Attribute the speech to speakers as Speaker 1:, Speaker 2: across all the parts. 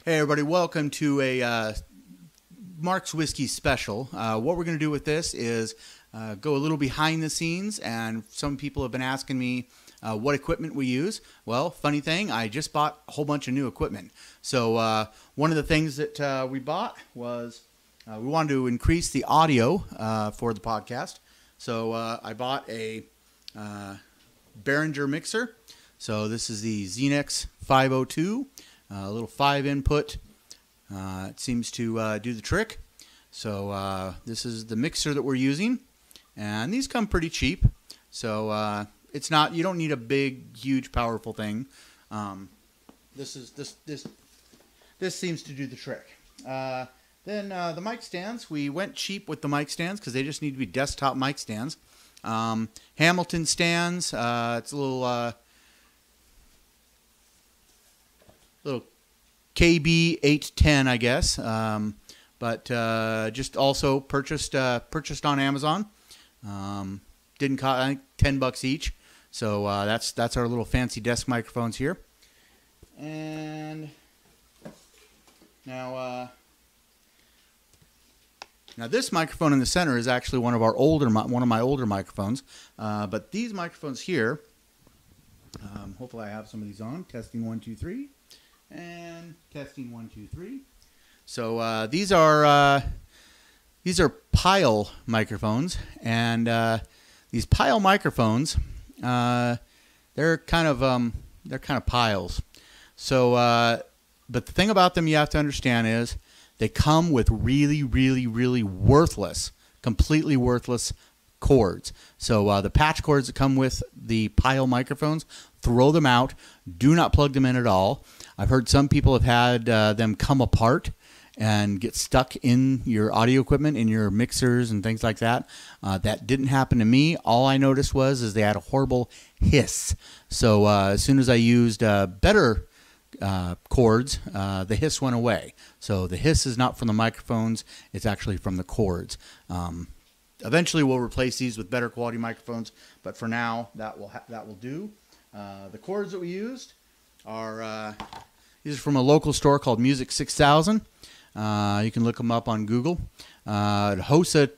Speaker 1: Hey everybody, welcome to a Mark's Whiskey special. What we're going to do with this is go a little behind the scenes, and some people have been asking me what equipment we use. Well, funny thing, I just bought a whole bunch of new equipment. So one of the things that we bought was we wanted to increase the audio for the podcast. So I bought a Behringer mixer. So this is the Xenex 502. A little 5-input. It seems to do the trick. So this is the mixer that we're using, and these come pretty cheap. So it's not, you don't need a big, huge, powerful thing. This seems to do the trick. Then the mic stands. We went cheap with the mic stands because they just need to be desktop mic stands. Hamilton stands. It's a little KB 810, I guess, but just also purchased on Amazon. Didn't cost, I think, $10 each. So that's our little fancy desk microphones here. And now this microphone in the center is actually one of my older microphones. But these microphones here, hopefully I have some of these on. Testing 1 2 3. And testing 1 2 3. So these are Pyle microphones, and these Pyle microphones, they're kind of piles. So, but the thing about them you have to understand is they come with really, really, really worthless, completely worthless cords. So the patch cords that come with the Pyle microphones, throw them out. Do not plug them in at all. I've heard some people have had them come apart and get stuck in your audio equipment, in your mixers and things like that. That didn't happen to me. All I noticed was they had a horrible hiss. So as soon as I used better cords, the hiss went away. So the hiss is not from the microphones. It's actually from the cords. Eventually we'll replace these with better quality microphones, but for now that will do. The cords that we used are these are from a local store called Music 6000. You can look them up on Google. Hosa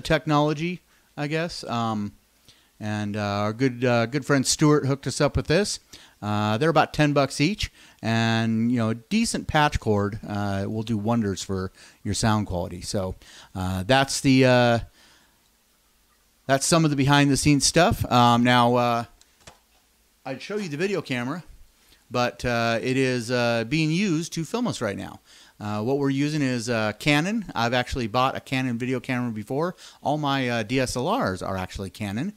Speaker 1: Technology, I guess. And our good friend Stuart hooked us up with this. They're about $10 each, and a decent patch cord will do wonders for your sound quality. So that's some of the behind the scenes stuff. Now I'd show you the video camera, but it is being used to film us right now. What we're using is Canon. I've actually bought a Canon video camera before. All my DSLRs are actually Canon.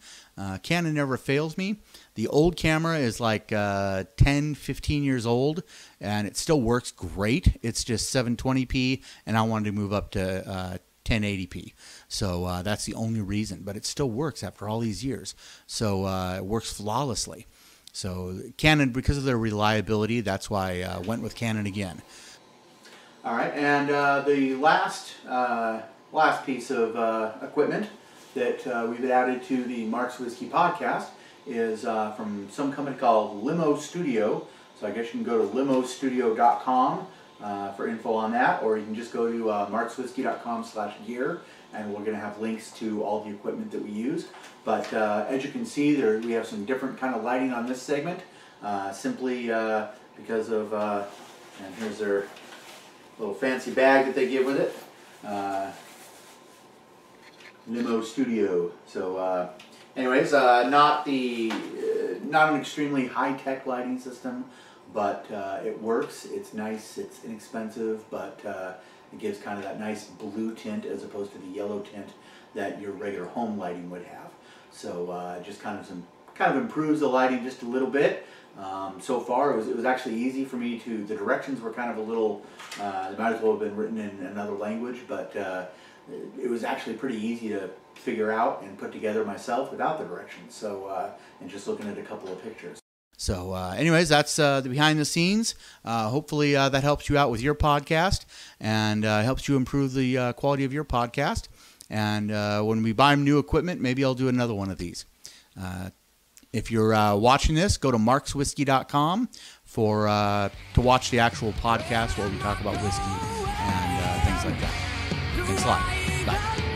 Speaker 1: Canon never fails me. The old camera is like 10, 15 years old, and it still works great. It's just 720p, and I wanted to move up to 1080p. So that's the only reason. But it still works after all these years. So it works flawlessly. So Canon, because of their reliability, that's why I went with Canon again. All right, and the last piece of equipment that we've added to the Mark's Whiskey podcast is from some company called LimoStudio. So I guess you can go to LimoStudio.com for info on that, or you can just go to markswhiskey.com/gear, and we're going to have links to all the equipment that we use. But as you can see, we have some different kind of lighting on this segment, simply because of, and here's their little fancy bag that they give with it, LimoStudio. So anyways, not an extremely high-tech lighting system, but it works. It's nice, it's inexpensive, but it gives kind of that nice blue tint as opposed to the yellow tint that your regular home lighting would have. So it just kind of improves the lighting just a little bit. So far, it was actually easy for me to. The directions were kind of a little. They might as well have been written in another language, but it was actually pretty easy to figure out and put together myself without the directions. So and just looking at a couple of pictures. So anyways, that's the behind the scenes. Hopefully that helps you out with your podcast and helps you improve the quality of your podcast. And when we buy new equipment, maybe I'll do another one of these. If you're watching this, go to markswhiskey.com to watch the actual podcast where we talk about whiskey and things like that. Thanks a lot. Bye.